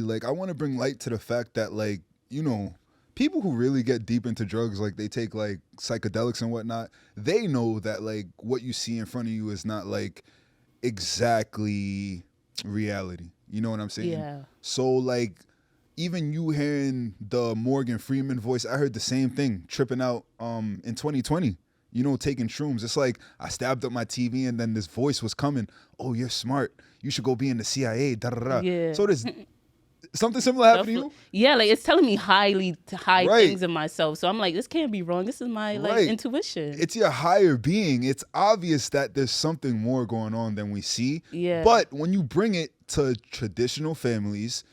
like, I want to bring light to the fact that, like, you know, people who really get deep into drugs, like they take like psychedelics and whatnot, they know that like what you see in front of you is not like exactly reality. You know what I'm saying? Yeah. So like even you hearing the Morgan Freeman voice, I heard the same thing tripping out in 2020. You know, taking shrooms. It's like I stabbed up my TV and then this voice was coming. Oh, you're smart. You should go be in the CIA. Da, da, da. Yeah. So there's something similar happened to you? Yeah, like it's telling me high Right. things of myself. So I'm like, this can't be wrong. This is my like Right. intuition. It's your higher being. It's obvious that there's something more going on than we see. Yeah. But when you bring it to traditional families,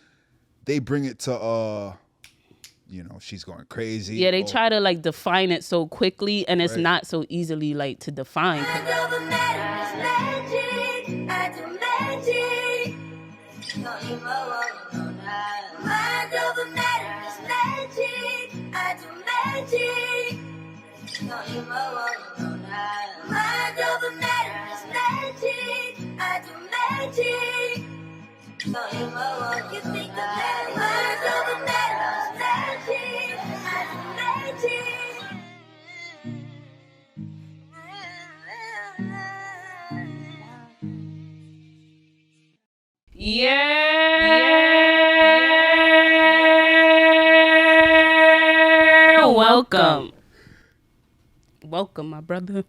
they bring it to you know, she's going crazy. Yeah, they try to like define it so quickly, and it's Right. not so easily like to define. Yeah. Welcome, my brother.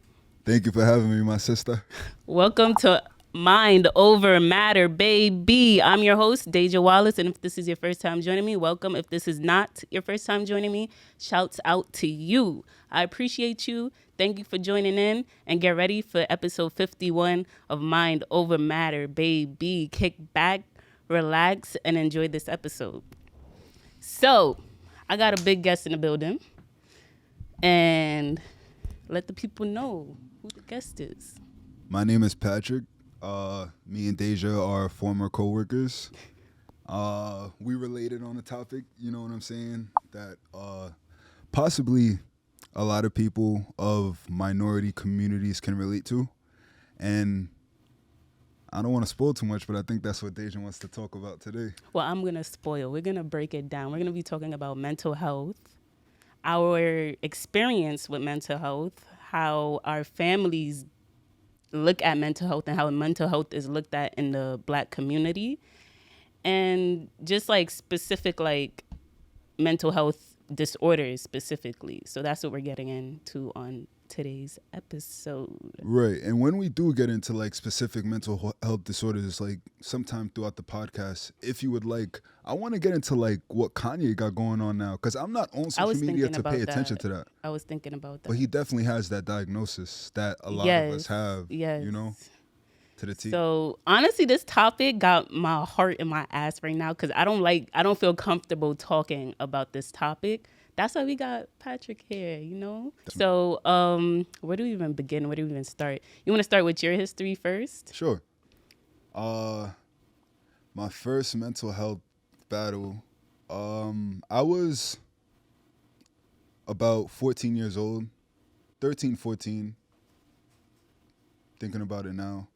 Thank you for having me, my sister. Welcome to Mind Over Matter, baby. I'm your host, DEJA Wallace, and if this is your first time joining me, welcome. If this is not your first time joining me, shouts out to you. I appreciate you. Thank you for joining in, and get ready for episode 51 of Mind Over Matter, baby. Kick back, relax, and enjoy this episode. So, I got a big guest in the building, and let the people know who the guest is. My name is Patrick. Me and DEJA are former co-workers. We related on a topic, you know what I'm saying, that possibly a lot of people of minority communities can relate to. And I don't want to spoil too much, but I think that's what DEJA wants to talk about today. Well, I'm going to spoil. We're going to break it down. We're going to be talking about mental health, our experience with mental health, how our families look at mental health and how mental health is looked at in the Black community, and just like specific like mental health disorders specifically. So that's what we're getting into on today's episode. Right. And when we do get into like specific mental health disorders, like sometime throughout the podcast, if you would like, I want to get into like what Kanye got going on now, because I'm not on social media to pay attention to that. I was thinking about that. But he definitely has that diagnosis that a lot of us have, you know, to the T. So honestly, this topic got my heart in my ass right now, because I don't feel comfortable talking about this topic. That's why we got Patrick here, you know? So where do we even begin? Where do we even start? You want to start with your history first? Sure. My first mental health battle, I was about 14 years old, 13, 14, thinking about it now.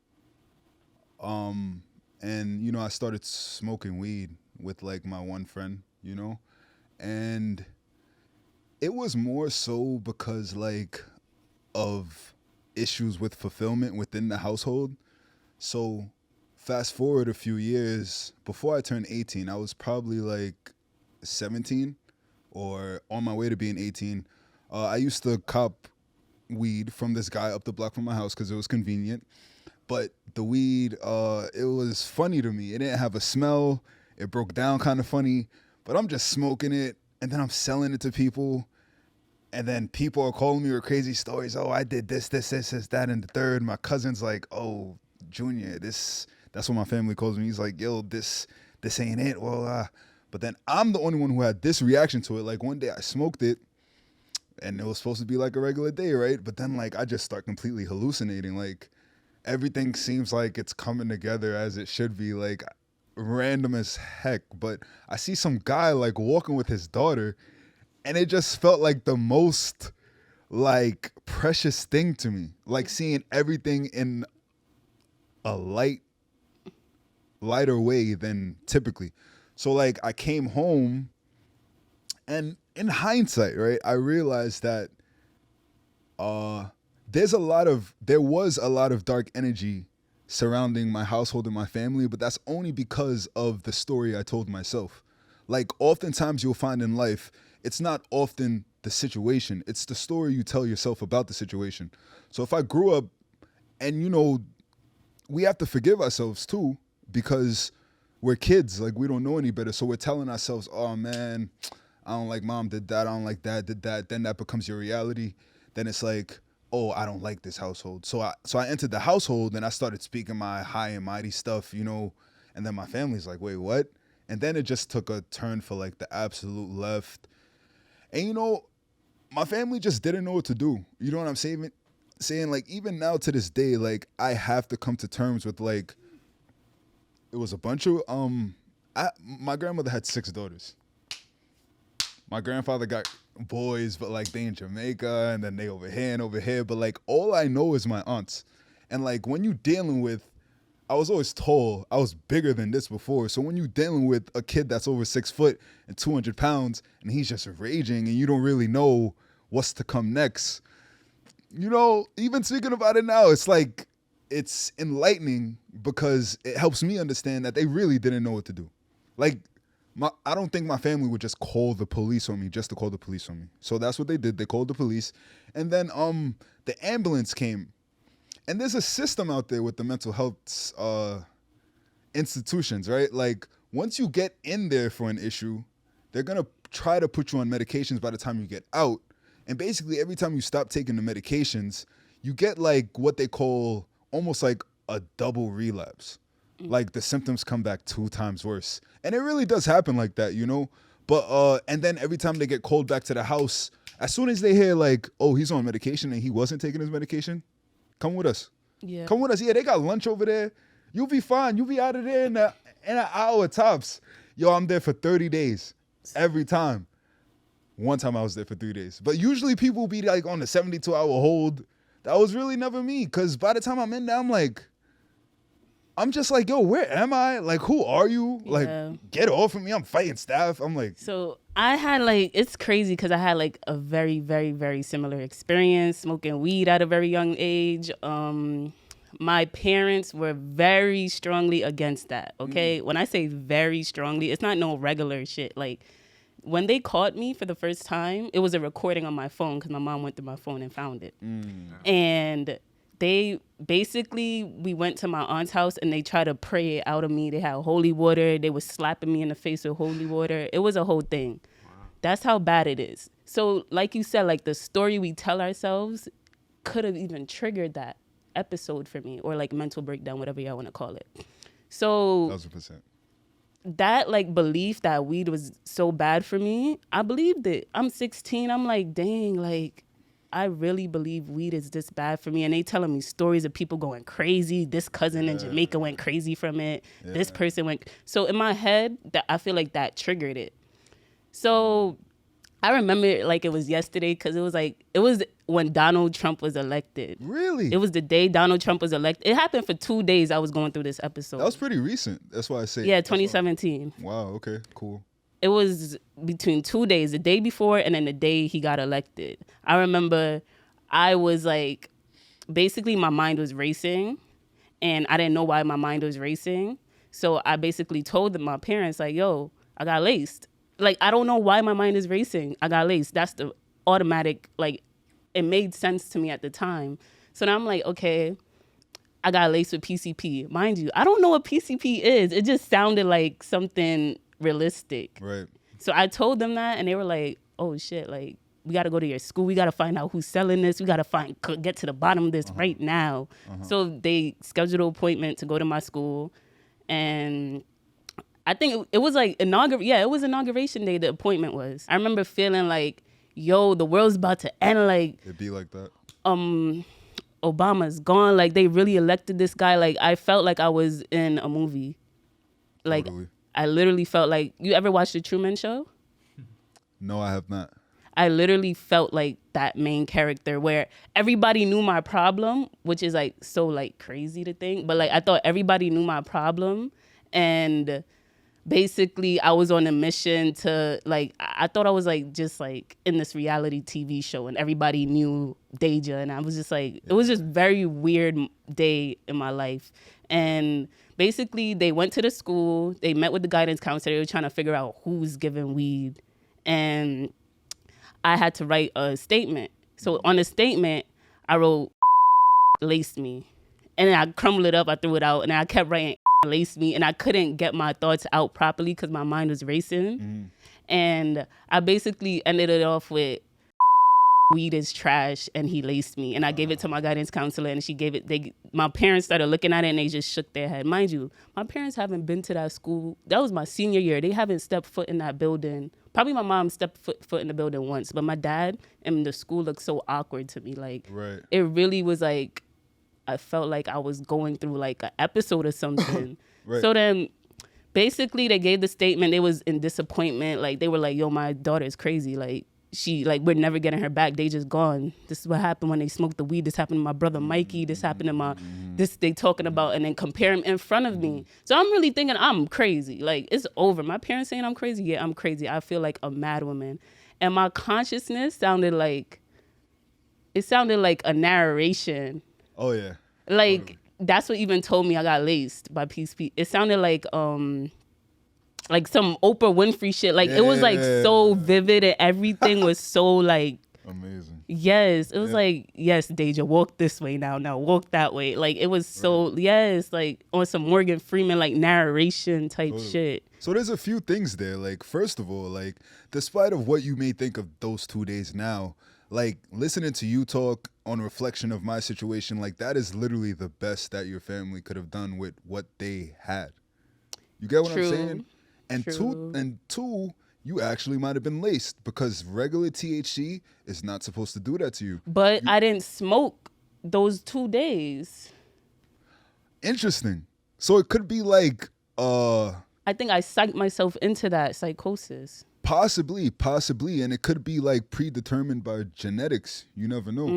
And, you know, I started smoking weed with like my one friend, you know? And it was more so because like of issues with fulfillment within the household. So fast forward a few years, before I turned 18, I was probably like 17 or on my way to being 18. I used to cop weed from this guy up the block from my house because it was convenient. But the weed, it was funny to me. It didn't have a smell. It broke down kind of funny. But I'm just smoking it, and then I'm selling it to people. And then people are calling me with crazy stories. Oh, I did this, that, and the third. My cousin's like, oh, Junior, that's what my family calls me. He's like, yo, this ain't it. Well, but then I'm the only one who had this reaction to it. Like one day I smoked it, and it was supposed to be like a regular day, right? But then like I just start completely hallucinating. Like everything seems like it's coming together as it should be, like random as heck. But I see some guy like walking with his daughter, and it just felt like the most like precious thing to me. Like seeing everything in a lighter way than typically. So like I came home, and in hindsight, right, I realized that there was a lot of dark energy surrounding my household and my family, but that's only because of the story I told myself. Like oftentimes you'll find in life, it's not often the situation, it's the story you tell yourself about the situation. So if I grew up, and we have to forgive ourselves too, because we're kids, like we don't know any better. So we're telling ourselves, oh man, I don't like mom did that, I don't like dad did that. Then that becomes your reality. Then it's like, oh, I don't like this household. So I entered the household and I started speaking my high and mighty stuff, and then my family's like, wait, what? And then it just took a turn for like the absolute left. And my family just didn't know what to do. You know what I'm saying? Like even now to this day, like I have to come to terms with like, it was a bunch of my grandmother had 6 daughters. My grandfather got boys, but like they in Jamaica and then they over here and over here. But like all I know is my aunts. And like when you dealing with, I was always tall. I was bigger than this before. So when you dealing with a kid that's over 6 foot and 200 pounds and he's just raging and you don't really know what's to come next, even speaking about it now, it's like, it's enlightening because it helps me understand that they really didn't know what to do. Like, I don't think my family would just call the police on me just to call the police on me. So that's what they did. They called the police. And then the ambulance came. And there's a system out there with the mental health institutions, right? Like, once you get in there for an issue, they're going to try to put you on medications by the time you get out. And basically, every time you stop taking the medications, you get like what they call almost like a double relapse. Like the symptoms come back 2 times worse. And it really does happen like that, But, and then every time they get called back to the house, as soon as they hear like, oh, he's on medication and he wasn't taking his medication, come with us. Yeah. Come with us. Yeah, they got lunch over there. You'll be fine. You'll be out of there in an hour tops. Yo, I'm there for 30 days every time. One time I was there for 3 days. But usually people will be like on the 72-hour hold. That was really never me. Because by the time I'm in there, I'm just like, yo, where am I? Like, who are you? Yeah. Like, get off of me. I'm fighting staff. I'm like. So I had like, it's crazy because I had like a very, very, very similar experience smoking weed at a very young age. My parents were very strongly against that, okay? When I say very strongly, it's not no regular shit. Like, when they caught me for the first time, it was a recording on my phone because my mom went through my phone and found it. And we went to my aunt's house and they tried to pray it out of me. They had holy water. They was slapping me in the face with holy water. It was a whole thing. Wow. That's how bad it is. So like you said, like the story we tell ourselves could have even triggered that episode for me, or like mental breakdown, whatever y'all want to call it. So 1,000%. That like belief that weed was so bad for me, I believed it. I'm 16. I'm like, dang, like I really believe weed is this bad for me. And they telling me stories of people going crazy. This cousin in Jamaica went crazy from it. Yeah. This person went. So in my head, that I feel like that triggered it. So I remember it like it was yesterday because it was when Donald Trump was elected. Really? It was the day Donald Trump was elected. It happened for 2 days. I was going through this episode. That was pretty recent. That's why I say. Yeah, 2017. Wow. Okay. Cool. It was between 2 days, the day before and then the day he got elected. I remember I was like, basically my mind was racing and I didn't know why my mind was racing. So I basically told my parents like, yo, I got laced. Like, I don't know why my mind is racing. I got laced. That's the automatic, like, it made sense to me at the time. So now I'm like, okay, I got laced with PCP. Mind you, I don't know what PCP is. It just sounded like something realistic. Right. So I told them that and they were like, oh shit, like we got to go to your school. We got to find out who's selling this. We got to get to the bottom of this right now. So they scheduled an appointment to go to my school. And I think it was like it was inauguration day. The appointment was. I remember feeling like, yo, the world's about to end. Like it'd be like that. Obama's gone. Like they really elected this guy. Like I felt like I was in a movie. Like totally. I literally felt like, you ever watched The Truman Show? No, I have not. I literally felt like that main character where everybody knew my problem, which is like so like crazy to think. But like I thought everybody knew my problem and basically I was on a mission to like, I thought I was like just like in this reality TV show and everybody knew DEJA, and I was just like, it was just very weird day in my life. And basically they went to the school, they met with the guidance counselor, they were trying to figure out who's giving weed, and I had to write a statement. So on the statement I wrote laced me, and then I crumbled it up, I threw it out, and I kept writing laced me, and I couldn't get my thoughts out properly because my mind was racing. And I basically ended it off with weed is trash and he laced me, and I gave it to my guidance counselor, and she gave it, my parents started looking at it and they just shook their head. Mind you, my parents haven't been to that school. That was my senior year. They haven't stepped foot in that building. Probably my mom stepped foot in the building once, but my dad and the school looked so awkward to me. Like, it really was like, I felt like I was going through like an episode or something. So then basically they gave the statement. They was in disappointment. Like, they were like, yo, my daughter is crazy. Like, we're never getting her back. They just gone. This is what happened when they smoked the weed. This happened to my brother Mikey. This happened to this they talking about, and then compare him in front of me. So I'm really thinking I'm crazy. Like, it's over. My parents saying I'm crazy. Yeah, I'm crazy. I feel like a mad woman. And my consciousness sounded like a narration. Oh yeah. Like, that's what even told me I got laced by Peace P. It sounded like some Oprah Winfrey shit. Like, it was like so vivid, and everything was so like amazing. Yes. It was like, yes, DEJA, walk this way now, walk that way. Like, it was so yes, like on some Morgan Freeman like narration type shit. So there's a few things there. Like, first of all, like, despite of what you may think of those 2 days now, like, listening to you talk on reflection of my situation, like, that is literally the best that your family could have done with what they had. You get what I'm saying? And two, you actually might have been laced, because regular THC is not supposed to do that to you. But I didn't smoke those 2 days. Interesting. So it could be like I think I psyched myself into that psychosis. Possibly. And it could be like predetermined by genetics. You never know.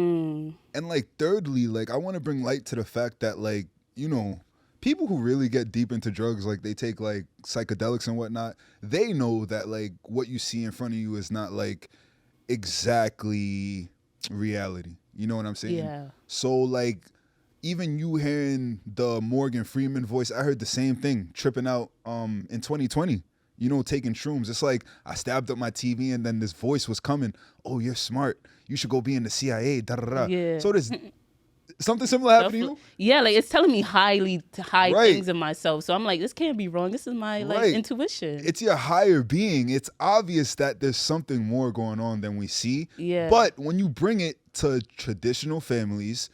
And like, thirdly, like, I want to bring light to the fact that, like, you know, people who really get deep into drugs, like they take like psychedelics and whatnot, they know that like what you see in front of you is not like exactly reality. You know what I'm saying? Yeah. So like, even you hearing the Morgan Freeman voice, I heard the same thing tripping out in 2020. You know, taking shrooms. It's like I stabbed up my TV and then this voice was coming. Oh, you're smart. You should go be in the CIA. Da, da, da. Yeah. So there's something similar happened to you? Yeah, like, it's telling me high things in myself. So I'm like, this can't be wrong. This is my like intuition. It's your higher being. It's obvious that there's something more going on than we see. Yeah. But when you bring it to traditional families,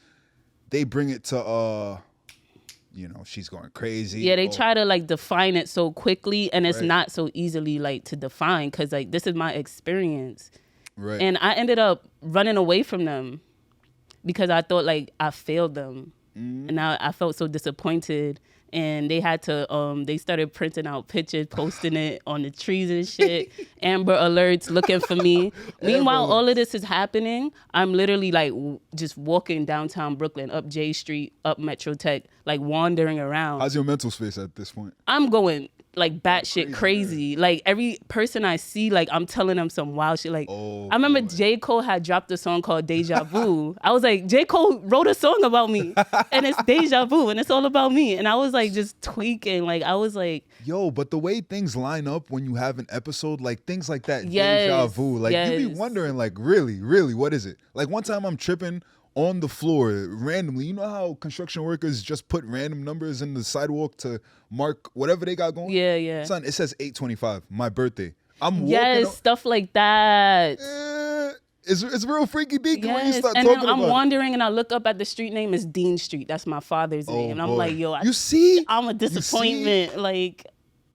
they bring it to you know, she's going crazy. Yeah, they try to like define it so quickly, and it's not so easily like to define, because like this is my experience. Right. And I ended up running away from them because I thought like I failed them. And I felt so disappointed. And they had to, they started printing out pictures, posting it on the trees and shit. Amber alerts looking for me. Meanwhile, all of this is happening. I'm literally like just walking downtown Brooklyn, up J Street, up Metro Tech, like wandering around. How's your mental space at this point? I'm going like batshit crazy. Like, every person I see, like, I'm telling them some wild shit. Like, I remember J. Cole had dropped a song called Deja Vu. I was like, J. Cole wrote a song about me, and it's Deja Vu, and it's all about me. And I was like just tweaking. Like, I was like, yo, but the way things line up when you have an episode, like things like that, Deja Vu, like you be wondering, like, really, what is it? Like, one time I'm tripping on the floor randomly. You know how construction workers just put random numbers in the sidewalk to mark whatever they got going? Yeah. Son, it says 8/25, my birthday. I'm walking stuff like that. It's real freaky deaky when you start and talking then I'm about wandering and I look up at the street name is Dean Street. That's my father's name. And I'm like, yo, you see? I'm a disappointment. Like,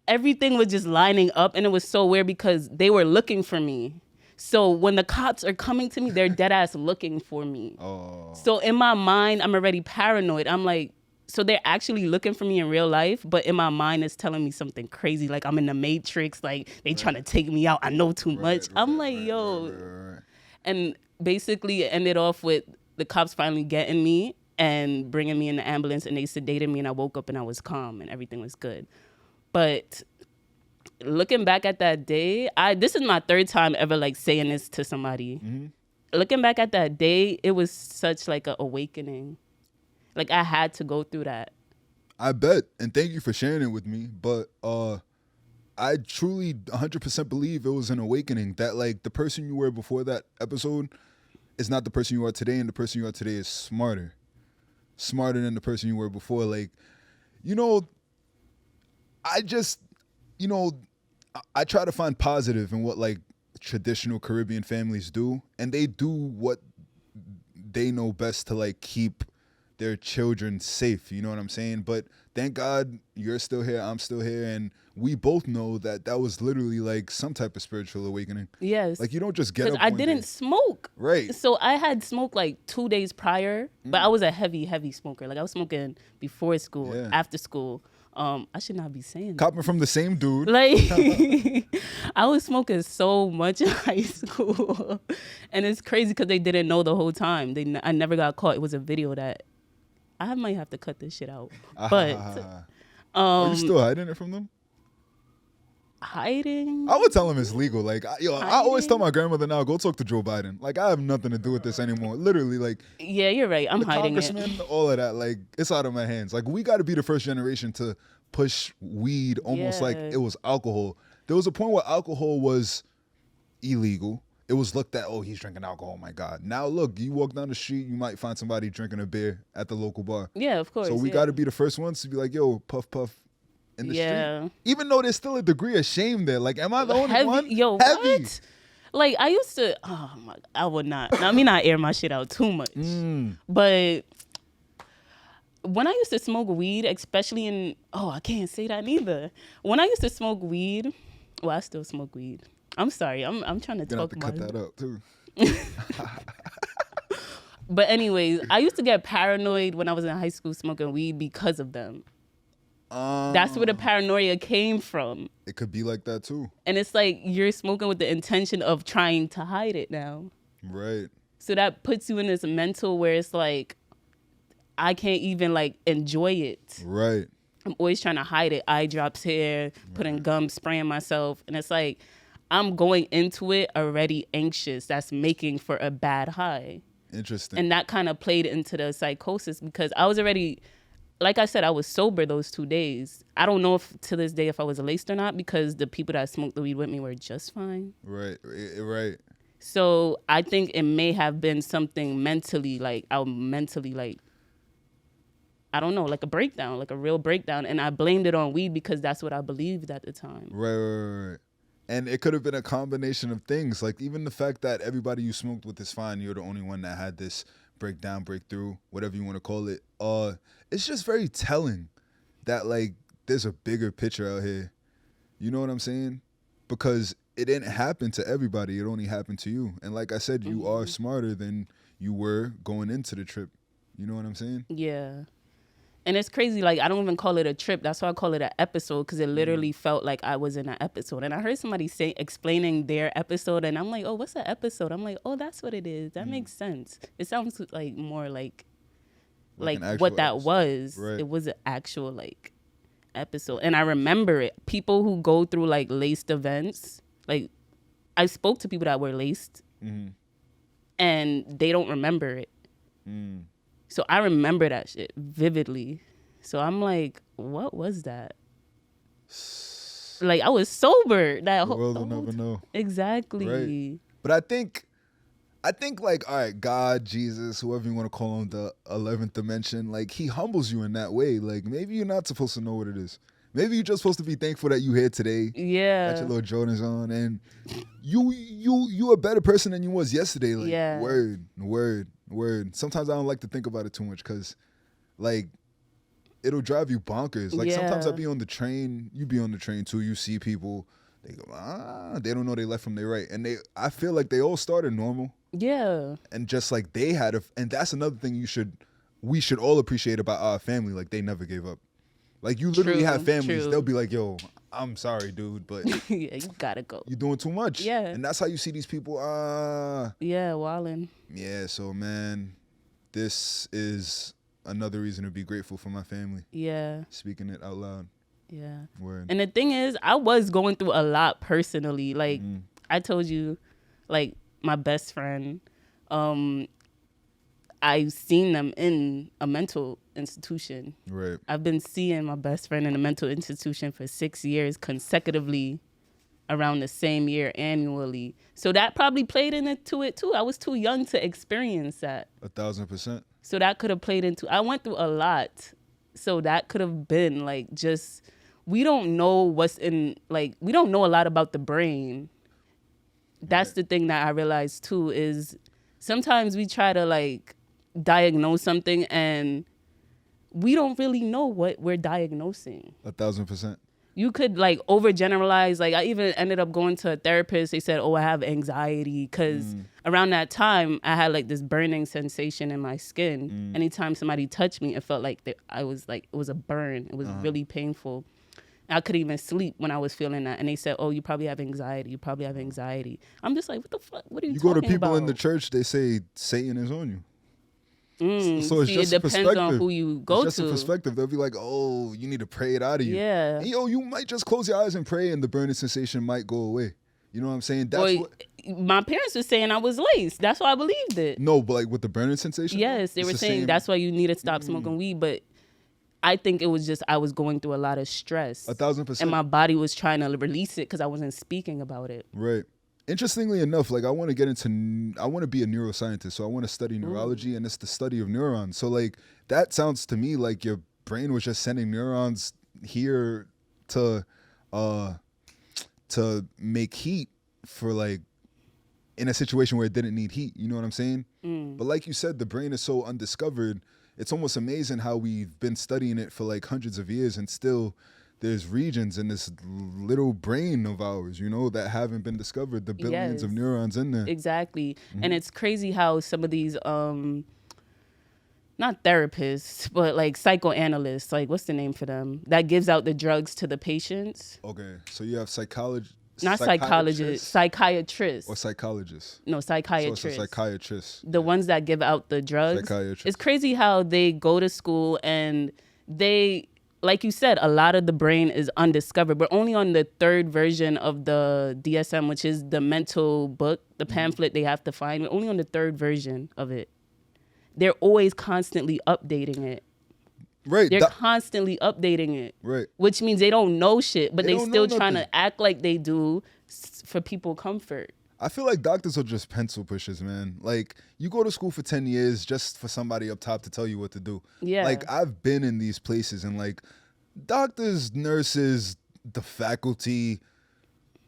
everything was just lining up, and it was so weird because they were looking for me. So when the cops are coming to me, they're dead ass looking for me. So in my mind, I'm already paranoid. I'm like, so they're actually looking for me in real life, but in my mind, it's telling me something crazy. Like, I'm in the Matrix. Like, they trying to take me out. I know too much. I'm like, yo. And basically, it ended off with the cops finally getting me and bringing me in the ambulance, and they sedated me, and I woke up and I was calm and everything was good. But looking back at that day, this is my third time ever like saying this to somebody. Looking back at that day, it was such like an awakening. Like I had to go through that. I bet, and thank you for sharing it with me. But I truly 100% believe it was an awakening that like the person you were before that episode is not the person you are today, and the person you are today is smarter than the person you were before. Like, you know, I just, you know, I try to find positive in what like traditional Caribbean families do, and they do what they know best to like keep their children safe, you know what I'm saying? But thank God you're still here, I'm still here, and we both know that that was literally like some type of spiritual awakening. Yes. Like you don't just get up because I didn't smoke. Right. So I had smoked like 2 days prior, but I was a heavy smoker. Like I was smoking before school, after school. I should not be saying that. Copping from the same dude. Like I was smoking so much in high school, and it's crazy because they didn't know the whole time. I never got caught. It was a video that I might have to cut this shit out. But are you still hiding it from them? Hiding? I would tell them it's legal. Like, I always tell my grandmother now, go talk to Joe Biden. Like, I have nothing to do with this anymore. Literally, like. Yeah, you're right. I'm hiding it. Congressman, all of that, like, it's out of my hands. Like, we got to be the first generation to push weed almost like it was alcohol. There was a point where alcohol was illegal. It was looked at, oh, he's drinking alcohol, my God. Now, look, you walk down the street, you might find somebody drinking a beer at the local bar. Yeah, of course. So we got to be the first ones to be like, yo, puff, puff in the street. Even though there's still a degree of shame there. Like, am I the only one? Yo, heavy. What? Like, I used to, I would not. I mean, I air my shit out too much. But when I used to smoke weed, especially in, I can't say that neither. When I used to smoke weed, well, I still smoke weed. I'm sorry. I'm trying to talk about it. Cut that up too. But anyways, I used to get paranoid when I was in high school smoking weed because of them. That's where the paranoia came from. It could be like that too. And it's like you're smoking with the intention of trying to hide it now. Right. So that puts you in this mental where it's like, I can't even like enjoy it. Right. I'm always trying to hide it. Eye drops here, putting gum, spraying myself. And it's like, I'm going into it already anxious. That's making for a bad high. Interesting. And that kind of played into the psychosis because I was already, like I said, I was sober those 2 days. I don't know if to this day if I was laced or not because the people that smoked the weed with me were just fine. Right, right. So I think it may have been something mentally, like I don't know, like a breakdown, like a real breakdown. And I blamed it on weed because that's what I believed at the time. Right. And it could have been a combination of things. Like even the fact that everybody you smoked with is fine. You're the only one that had this breakdown, breakthrough, whatever you want to call it. It's just very telling that like there's a bigger picture out here. You know what I'm saying? Because it didn't happen to everybody. It only happened to you. And like I said, you are smarter than you were going into the trip. You know what I'm saying? Yeah. And it's crazy, like, I don't even call it a trip. That's why I call it an episode, because it literally felt like I was in an episode. And I heard somebody explaining their episode, and I'm like, oh, what's an episode? I'm like, oh, that's what it is. That makes sense. It sounds like more like what that episode. Was. Right. It was an actual, like, episode. And I remember it. People who go through, like, laced events, like, I spoke to people that were laced, and they don't remember it. So I remember that shit vividly. So I'm like, what was that? Like, I was sober. That the world will never know. Exactly. Right. But I think like, all right, God, Jesus, whoever you want to call him, the 11th dimension, like he humbles you in that way. Like maybe you're not supposed to know what it is. Maybe you're just supposed to be thankful that you here today. Yeah. Got your little Jordans on, and you a better person than you was yesterday. Like word. Sometimes I don't like to think about it too much because, like, it'll drive you bonkers. Like sometimes I be on the train. You be on the train too. You see people. They go, they don't know they left from their right, and I feel like they all started normal. Yeah. And just like they had and that's another thing we should all appreciate about our family. Like they never gave up. Like, you literally have families, they'll be like, yo, I'm sorry, dude, but... yeah, you gotta go. You're doing too much. Yeah. And that's how you see these people, yeah, wildin'. Yeah, so, man, this is another reason to be grateful for my family. Yeah. Speaking it out loud. Yeah. Word. And the thing is, I was going through a lot personally. Like I told you, like my best friend, I've seen them in a mental institution. Right. I've been seeing my best friend in a mental institution for 6 years consecutively around the same year annually. So that probably played into it too. I was too young to experience that. 1,000%. So that could have played into, I went through a lot. So that could have been like just, we don't know what's in, like, we don't know a lot about the brain. That's the thing that I realized too, is sometimes we try to like diagnose something and we don't really know what we're diagnosing. 1,000%. You could like overgeneralize. Like I even ended up going to a therapist. They said, "Oh, I have anxiety," because around that time I had like this burning sensation in my skin. Anytime somebody touched me, it felt like I was like, it was a burn. It was really painful. I couldn't even sleep when I was feeling that. And they said, "Oh, you probably have anxiety. You probably have anxiety." I'm just like, what the fuck? What are you talking about? You go to people in the church, they say Satan is on you. So it's just it depends on who you go it's just to. a perspective. They'll be like, "Oh, you need to pray it out of you." Yeah. And, you might just close your eyes and pray, and the burning sensation might go away. You know what I'm saying? That's my parents were saying I was laced. That's why I believed it. No, but like with the burning sensation. Yes, they were saying that's why you need to stop smoking weed. But I think it was just I was going through a lot of stress. 1,000%. And my body was trying to release it because I wasn't speaking about it. Right. Interestingly enough, like I want to be a neuroscientist, so I want to study neurology, and it's the study of neurons. So like that sounds to me like your brain was just sending neurons here to make heat for like in a situation where it didn't need heat. You know what I'm saying? But like you said, the brain is so undiscovered. It's almost amazing how we've been studying it for like hundreds of years and still there's regions in this little brain of ours, that haven't been discovered. The billions of neurons in there. Exactly. And it's crazy how some of these, not therapists, but like psychoanalysts, like what's the name for them? That gives out the drugs to the patients. Okay. So you have psychologists. Not psychologists, psychiatrists. Or psychologists. No, psychiatrists. So it's a psychiatrist. The ones that give out the drugs. Psychiatrists. It's crazy how they go to school and they, like you said, a lot of the brain is undiscovered. We're only on the third version of the DSM, which is the mental book, the pamphlet they have to find. We're only on the third version of it. They're always constantly updating it. Right. They're constantly updating it. Right. Which means they don't know shit, but they still trying nothing. to act like they do for people comfort. I feel like doctors are just pencil pushers, man. Like, you go to school for 10 years just for somebody up top to tell you what to do. Yeah. Like, I've been in these places and, like, doctors, nurses, the faculty,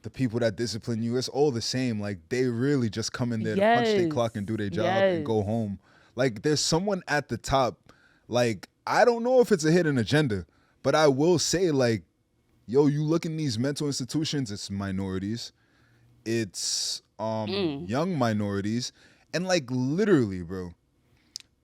the people that discipline you, it's all the same. Like, they really just come in there to punch their clock and do their job and go home. Like, there's someone at the top, like, I don't know if it's a hidden agenda, but I will say, like, yo, you look in these mental institutions, it's minorities. It's young minorities. And like literally, bro,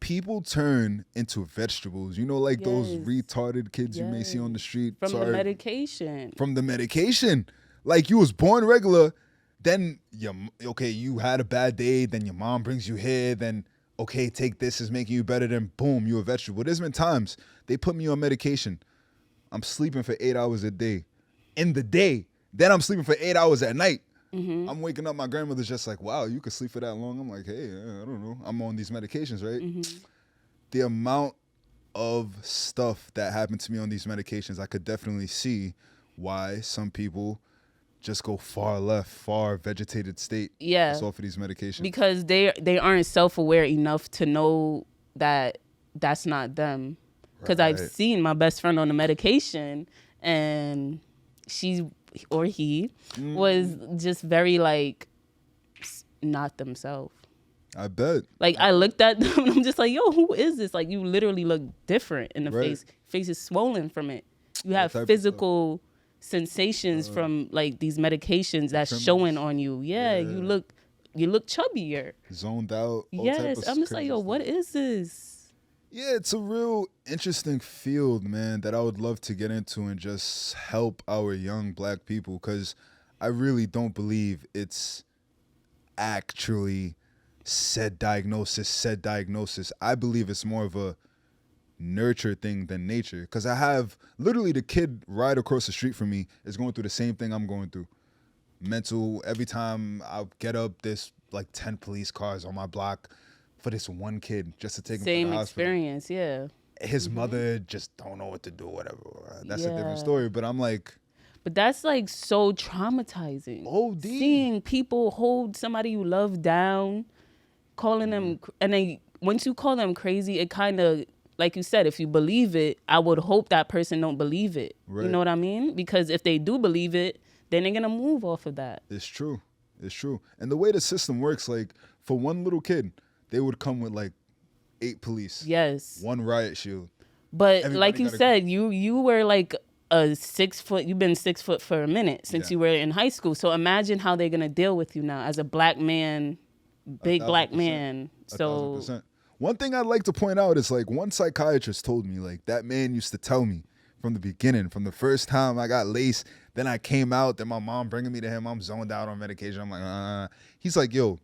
people turn into vegetables. Like those retarded kids you may see on the street. From the medication. From the medication. Like you was born regular, then you had a bad day, then your mom brings you here, then okay, take this, is making you better, then boom, you a vegetable. There's been times they put me on medication. I'm sleeping for 8 hours a day. In the day. Then I'm sleeping for 8 hours at night. Mm-hmm. I'm waking up, my grandmother's just like, wow, you could sleep for that long? I'm like, hey, I don't know. I'm on these medications, right? Mm-hmm. The amount of stuff that happened to me on these medications, I could definitely see why some people just go far left, far vegetated state. Yeah. Just off of these medications. Because they aren't self-aware enough to know that that's not them. Because I've seen my best friend on the medication and she or he was just very like not themselves. I bet. Like I looked at them and I'm just like, yo, who is this? Like you literally look different in the face. Face is swollen from it. You have physical sensations from like these medications that's showing on you. Yeah, you look chubbier. Zoned out. Yes, I'm just like, yo, what is this? Yeah, it's a real interesting field, man, that I would love to get into and just help our young black people, because I really don't believe it's actually said diagnosis. I believe it's more of a nurture thing than nature. Because I have literally the kid right across the street from me is going through the same thing I'm going through. Mental, every time I get up, there's like 10 police cars on my block for this one kid just to take him to the hospital. Same experience, yeah. His mother just don't know what to do, whatever. That's a different story. But I'm like... But that's like so traumatizing. OD. Seeing people hold somebody you love down, calling them... And then once you call them crazy, it kind of... Like you said, if you believe it, I would hope that person don't believe it. Right. You know what I mean? Because if they do believe it, then they're going to move off of that. It's true. It's true. And the way the system works, like, for one little kid, they would come with, like, 8 police. Yes. 1 riot shield. But everybody, like you said, you were, like, a 6 foot... You've been 6 foot for a minute since you were in high school. So imagine how they're going to deal with you now as a black man, big black man. So 1,000%. One thing I'd like to point out is, like, one psychiatrist told me, like, that man used to tell me from the beginning, from the first time I got laced, then I came out, then my mom bringing me to him, I'm zoned out on medication. I'm like, He's like, yo,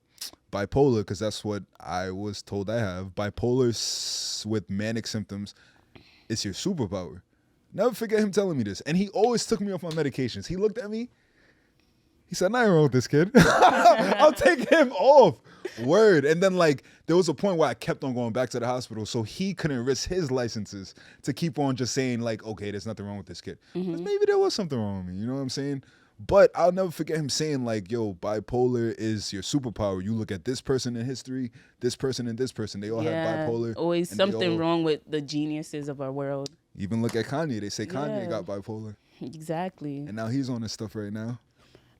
bipolar, because that's what I was told I have. Bipolar with manic symptoms, it's your superpower. Never forget him telling me this. And he always took me off my medications. He looked at me. He said, nothing wrong with this kid. I'll take him off. Word. And then, like, there was a point where I kept on going back to the hospital, so he couldn't risk his licenses to keep on just saying, like, okay, there's nothing wrong with this kid. Because maybe there was something wrong with me, you know what I'm saying? But I'll never forget him saying, like, yo, bipolar is your superpower. You look at this person in history, this person and this person, they all had bipolar. Always something wrong with the geniuses of our world. Even look at Kanye. They say Kanye got bipolar. Exactly. And now he's on this stuff right now.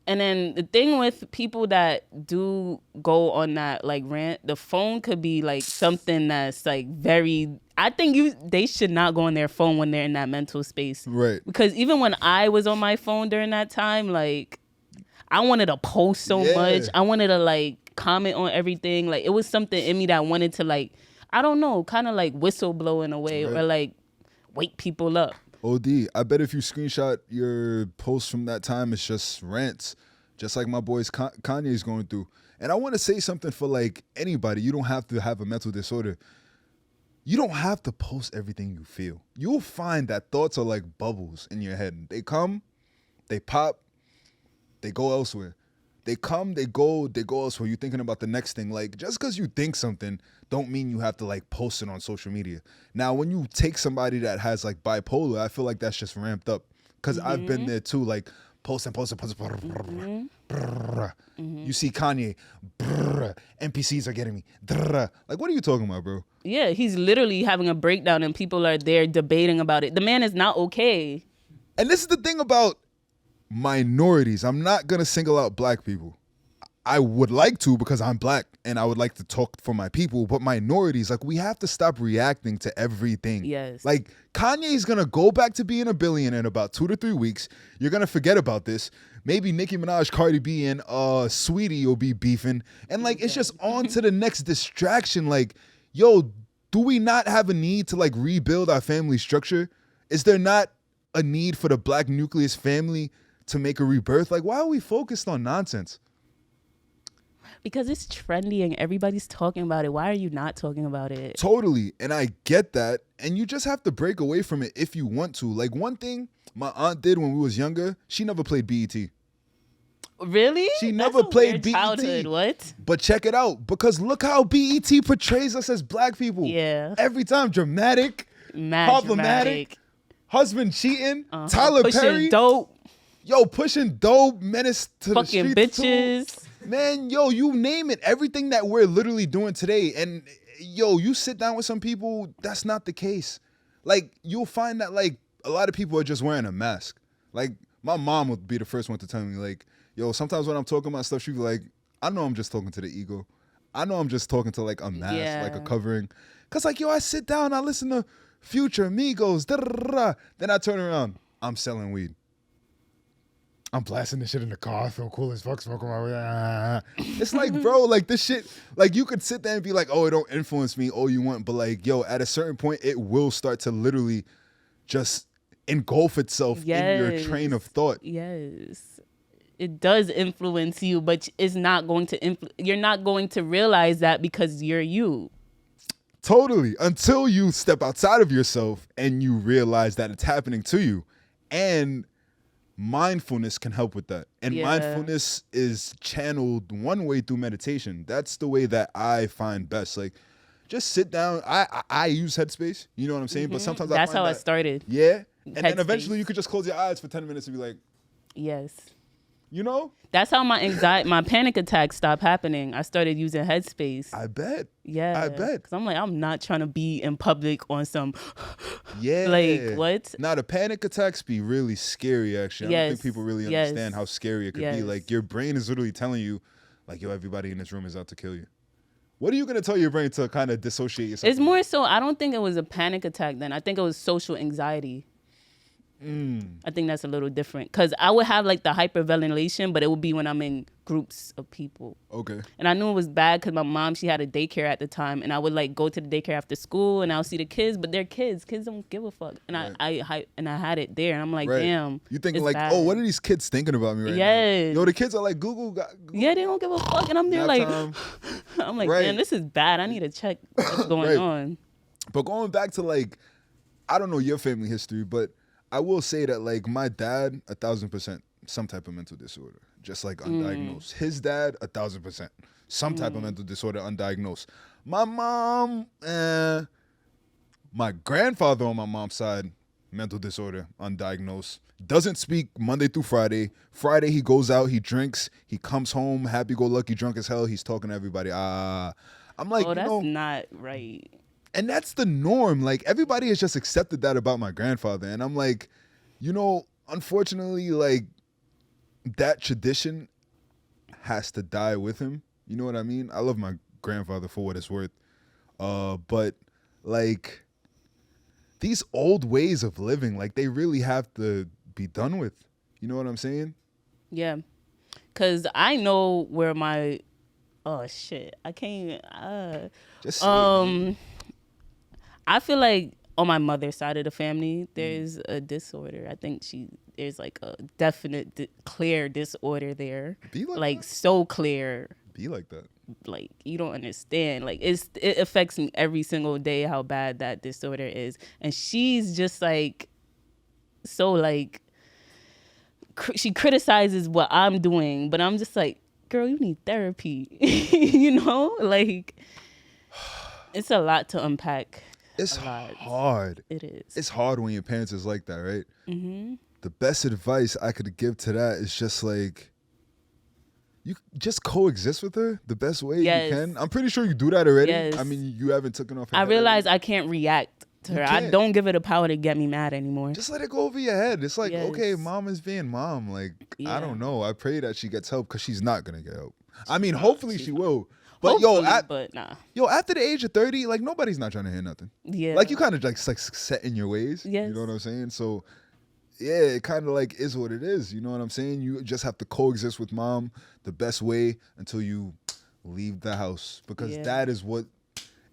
And then the thing with people that do go on that like rant, the phone could be like something that's like very... I think they should not go on their phone when they're in that mental space. Right. Because even when I was on my phone during that time, like, I wanted to post so much. I wanted to like comment on everything. Like, it was something in me that wanted to like, I don't know, kind of like whistleblow in a way, or like wake people up. OD. I bet if you screenshot your posts from that time, it's just rants, just like my boys Kanye's going through. And I want to say something for like anybody. You don't have to have a mental disorder. You don't have to post everything you feel. You'll find that thoughts are like bubbles in your head. They come, they pop, they go elsewhere. They come, they go elsewhere. You're thinking about the next thing. Like, just because you think something don't mean you have to like post it on social media. Now, when you take somebody that has like bipolar, I feel like that's just ramped up. Because I've been there too, like posting. You see Kanye, NPCs are getting me. Like, what are you talking about, bro? Yeah, he's literally having a breakdown and people are there debating about it. The man is not okay. And this is the thing about minorities. I'm not going to single out black people. I would like to, because I'm black and I would like to talk for my people, but minorities, like, we have to stop reacting to everything. Yes. Like, Kanye's going to go back to being a billionaire in about 2 to 3 weeks. You're going to forget about this. Maybe Nicki Minaj, Cardi B, and Sweetie will be beefing. And, like, it's just on to the next distraction. Like, yo, do we not have a need to, like, rebuild our family structure? Is there not a need for the black nucleus family to make a rebirth? Like, why are we focused on nonsense? Because it's trendy and everybody's talking about it. Why are you not talking about it? Totally. And I get that. And you just have to break away from it if you want to. Like, one thing my aunt did when we was younger, she never played BET. Really? She never played BET. Childhood. What? But check it out. Because look how BET portrays us as black people. Yeah. Every time dramatic, problematic, husband cheating, Tyler pushing Perry. Dope. Yo, pushing dope, menace to fucking the streets bitches. Too. Man, yo, you name it. Everything that we're literally doing today. And, yo, you sit down with some people, that's not the case. Like, you'll find that, like, a lot of people are just wearing a mask. Like, my mom would be the first one to tell me, like, yo, sometimes when I'm talking about stuff, she'd be like, I know I'm just talking to the ego. I know I'm just talking to, like, a mask, like a covering. Because, like, yo, I sit down, I listen to Future, Migos, da-da-da-da. Then I turn around, I'm selling weed. I'm blasting this shit in the car. I feel cool as fuck smoking my weed. It's like, bro, like this shit, like you could sit there and be like, oh, it don't influence me all you want. But like, yo, at a certain point, it will start to literally just engulf itself in your train of thought. Yes. It does influence you, but it's not going to you're not going to realize that because you're you. Totally. Until you step outside of yourself and you realize that it's happening to you. And mindfulness can help with that. And mindfulness is channeled one way through meditation. That's the way that I find best. Like, just sit down. I use Headspace. You know what I'm saying? But sometimes that's how I started. Yeah. And then eventually you could just close your eyes for 10 minutes and be like, yes. You know? That's how my panic attacks stopped happening. I started using Headspace. I bet. Yeah. I bet. Because I'm like, I'm not trying to be in public on some. Yeah. Like, what? Now, the panic attacks be really scary, actually. I don't think people really understand how scary it could be. Like, your brain is literally telling you, like, yo, everybody in this room is out to kill you. What are you going to tell your brain to kind of dissociate yourself? It's more so, I don't think it was a panic attack then. I think it was social anxiety. I think that's a little different. Because I would have like the hyperventilation, but it would be when I'm in groups of people. Okay. And I knew it was bad because my mom, she had a daycare at the time. And I would like go to the daycare after school and I'll see the kids, but they're kids. Kids don't give a fuck. And I had it there. And I'm like, damn. You thinking like, bad. oh, what are these kids thinking about me right now? Yo, the kids are like, Google. Yeah, they don't give a fuck. And I'm there like, I'm like, man, this is bad. I need to check what's going on. But going back to like, I don't know your family history, but I will say that like my dad, 1,000%, some type of mental disorder, just like undiagnosed. His dad, 1,000%, some type of mental disorder, undiagnosed. My mom, my grandfather on my mom's side, mental disorder, undiagnosed. Doesn't speak Monday through Friday. Friday he goes out, he drinks, he comes home, happy-go-lucky, drunk as hell. He's talking to everybody. I'm like, that's not right. And that's the norm. Like, everybody has just accepted that about my grandfather. And I'm like, unfortunately, like, that tradition has to die with him. You know what I mean? I love my grandfather for what it's worth. But, like, these old ways of living, like, they really have to be done with. You know what I'm saying? Yeah. Because I know where my... Oh, shit. I can't... I feel like on my mother's side of the family, there's a disorder. I think there's like a definite, clear disorder there. Be like that? So clear. Be like that. Like, you don't understand. Like, it affects me every single day how bad that disorder is. And she's just like, so like, she criticizes what I'm doing, but I'm just like, girl, you need therapy. Like, it's a lot to unpack. It's hard. It is. It's hard when your parents is like that, right? Mm-hmm. The best advice I could give to that is just like, you just coexist with her the best way you can. I'm pretty sure you do that already. Yes. I mean, you haven't taken off her head. I realize I can't react to her. I don't give her the power to get me mad anymore. Just let it go over your head. It's like, okay, mom is being mom. Like, I don't know. I pray that she gets help because she's not going to get help. I mean, hopefully she will. But after the age of 30, like, nobody's not trying to hear nothing. Yeah. Like, you kind of like set in your ways. Yes. You know what I'm saying? So, yeah, it kind of like is what it is. You know what I'm saying? You just have to coexist with mom the best way until you leave the house, because that is what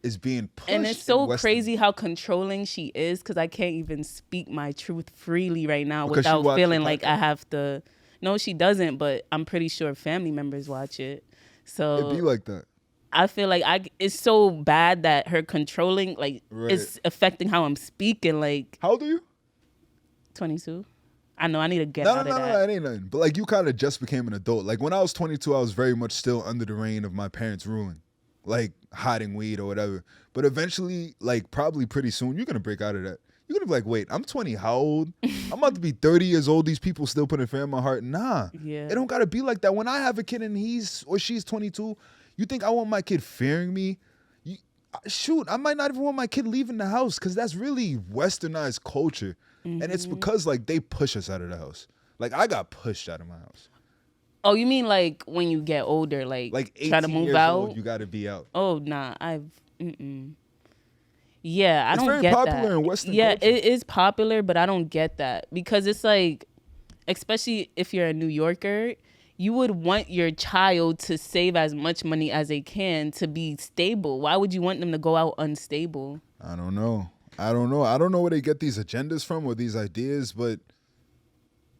is being pushed. And it's so crazy how controlling she is, because I can't even speak my truth freely right now without feeling like I have to. No, she doesn't, but I'm pretty sure family members watch it. So it'd be like that. I feel like it's so bad that her controlling, like, is affecting how I'm speaking. Like, how old are you? 22. I know I need to get out of that. No, it ain't nothing. But like, you kind of just became an adult. Like, when I was 22, I was very much still under the reign of my parents' ruling, like hiding weed or whatever. But eventually, like, probably pretty soon, you're gonna break out of that. You're gonna be like, wait, I'm 20. How old? I'm about to be 30 years old. These people still putting fear in my heart. Nah, it don't gotta be like that. When I have a kid and he's or she's 22, you think I want my kid fearing me? Shoot, I might not even want my kid leaving the house, because that's really westernized culture. Mm-hmm. And it's because, like, they push us out of the house. Like, I got pushed out of my house. Oh, you mean like when you get older, like 18 try to move years out? Old, you got to be out. Oh, nah, yeah, I don't get that. It's very popular in Western culture. It is popular, but I don't get that, because it's like, especially if you're a New Yorker, you would want your child to save as much money as they can to be stable. Why would you want them to go out unstable? I don't know. I don't know where they get these agendas from or these ideas, but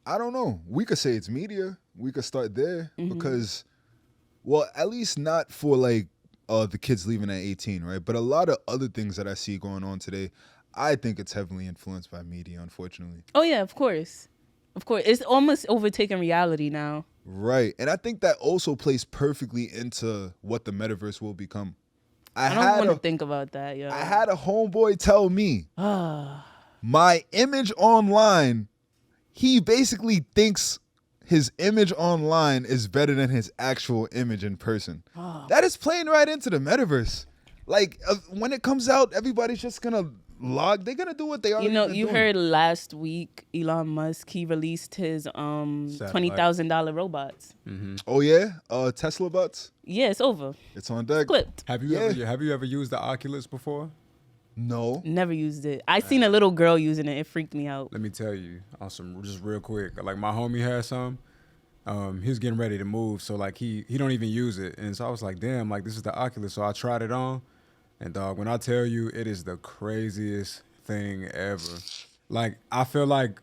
I don't know. We could say it's media. We could start there, because, well, at least not for like the kids leaving at 18, right? But a lot of other things that I see going on today, I think it's heavily influenced by media, unfortunately. Oh yeah, of course. Of course. It's almost overtaken reality now. Right. And I think that also plays perfectly into what the metaverse will become. I don't want to think about that, yo. I had a homeboy tell me my image online, he basically thinks his image online is better than his actual image in person. That is playing right into the metaverse. Like, when it comes out, everybody's just going to they're going to do what they are. You heard last week, Elon Musk, he released his $20,000 robots. Mm-hmm. Oh, yeah? Tesla bots? Yeah, it's over. It's on deck. Clipped. Have you ever used the Oculus before? No. Never used it. I seen a little girl using it. It freaked me out. Let me tell you, just real quick. Like, my homie had some. He was getting ready to move, so like he don't even use it. And so I was like, damn, like this is the Oculus. So I tried it on. And dog, when I tell you, it is the craziest thing ever. Like, I feel like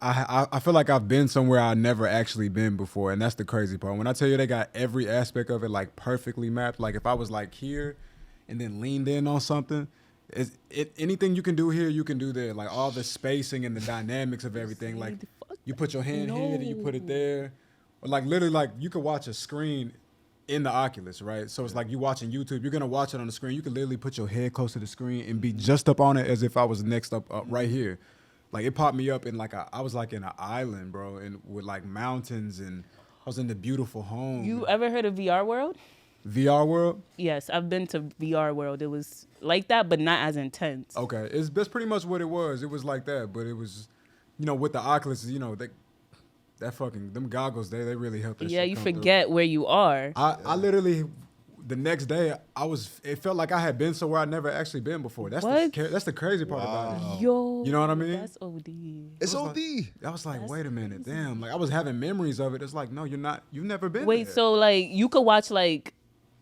I've been somewhere I've never actually been before, and that's the crazy part. When I tell you they got every aspect of it like perfectly mapped. Like if I was like here, and then leaned in on something, anything you can do here, you can do there. Like all the spacing and the dynamics of everything. Like you put your hand here, then you put it there, or like literally like you could watch a screen in the Oculus, right? So it's like you watching YouTube. You're gonna watch it on the screen. You can literally put your head close to the screen and be just up on it as if I was next up right here. Like it popped me up in like I was like in an island, bro, and with like mountains, and I was in the beautiful home. You ever heard of VR World? VR World? Yes, I've been to VR World. It was like that, but not as intense. Okay, that's pretty much what it was. It was like that, but it was, with the Oculus, them goggles, they really help. Yeah, you forget where you are. I literally, the next day, it felt like I had been somewhere I'd never actually been before. That's the crazy part about it. Yo, you know what I mean? That's OD. It's OD. I was like, wait a minute, damn. Like I was having memories of it. It's like, no, you've never been Wait, there. so like you could watch like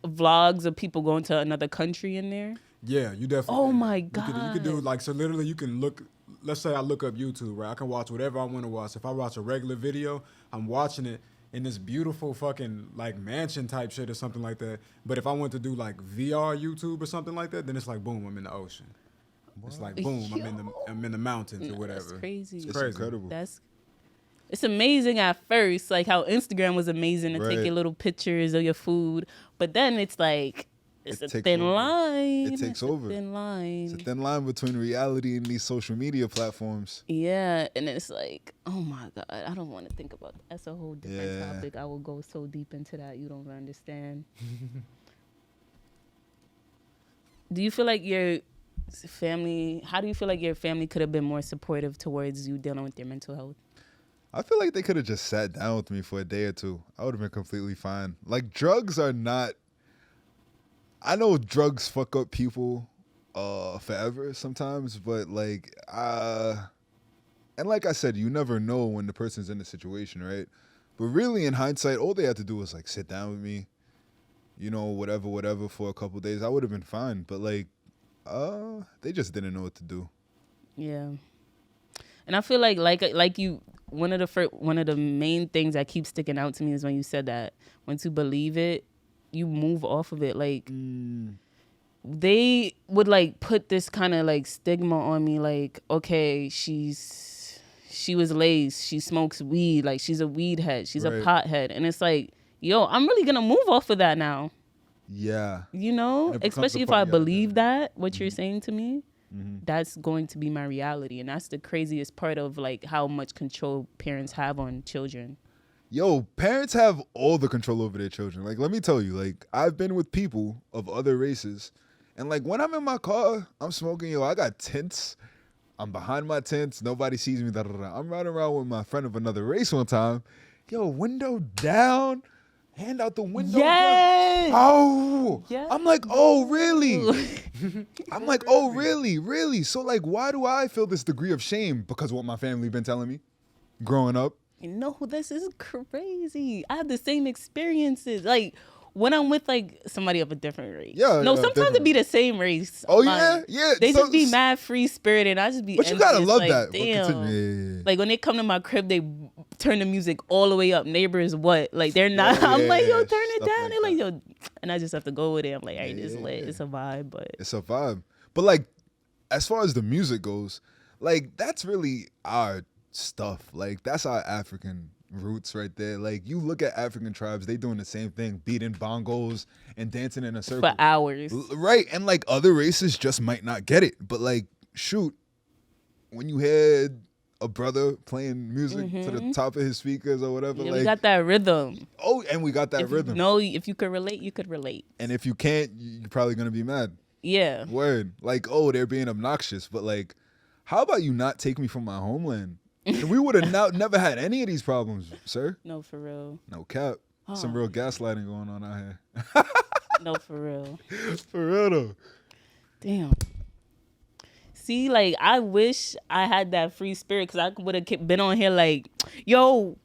vlogs of people going to another country in there? Yeah, you definitely. Oh my God. You could do like, so literally you can look. Let's say I look up YouTube, right? I can watch whatever I want to watch. If I watch a regular video, I'm watching it in this beautiful fucking like mansion type shit or something like that. But if I want to do like VR YouTube or something like that, then it's like boom, I'm in the ocean. It's like boom, I'm in the mountains or whatever. That's crazy. It's crazy. Incredible. It's amazing at first, like how Instagram was amazing to take your little pictures of your food, but then it's like it's a thin line. It takes over. Thin line. It's a thin line between reality and these social media platforms. Yeah, and it's like, oh my God, I don't want to think about that. That's a whole different topic. I will go so deep into that. You don't understand. Do you feel like your family could have been more supportive towards you dealing with your mental health? I feel like they could have just sat down with me for a day or two. I would have been completely fine. Like, drugs are not... I know drugs fuck up people forever sometimes, but like, and like I said, you never know when the person's in a situation, right? But really, in hindsight, all they had to do was like sit down with me, whatever for a couple of days. I would have been fine. But like, they just didn't know what to do. Yeah, and I feel like you. One of the main things that keeps sticking out to me is when you said that once you believe it, you move off of it. Like they would like put this kind of like stigma on me, like, okay, she was laced, she smokes weed, like she's a weed head, she's a pothead, and it's like, yo, I'm really gonna move off of that now. Yeah, especially if I believe that what you're saying to me, that's going to be my reality, and that's the craziest part of like how much control parents have on children. Yo, parents have all the control over their children. Like, let me tell you, like, I've been with people of other races, and like when I'm in my car, I'm smoking, I got tints. I'm behind my tints. Nobody sees me. I'm riding around with my friend of another race one time. Yo, window down, hand out the window. Yes. Oh. Yes. I'm like, oh, really? I'm like, oh, really? Really? So like, why do I feel this degree of shame? Because of what my family been telling me growing up. No, this is crazy. I have the same experiences. Like when I'm with like somebody of a different race. Yeah. No, sometimes it be the same race. Oh yeah, yeah. They just be mad free spirited. I just be. But you gotta love like, that. Damn. Like when they come to my crib, they turn the music all the way up. Neighbors, what? Like, they're not. I'm like, yo, turn it down. They're like, yo, and I just have to go with it. I'm like, all right, it's lit. It's a vibe, but it's a vibe. But like, as far as the music goes, like that's really our stuff. Like that's our African roots right there. Like you look at African tribes, they doing the same thing, beating bongos and dancing in a circle for hours. Right. And like other races just might not get it. But like, shoot, when you had a brother playing music to the top of his speakers or whatever, Yeah, like we got that rhythm. Oh, and we got that rhythm. No, if you could relate, you could relate. And if you can't, you're probably gonna be mad. Yeah. Word. Like, oh, they're being obnoxious. But like, how about you not take me from my homeland? And we would have never had any of these problems, sir. No, for real. No cap. Some real gaslighting going on out here. No, for real. For real though. Damn. See, like, I wish I had that free spirit because I would have been on here like, yo,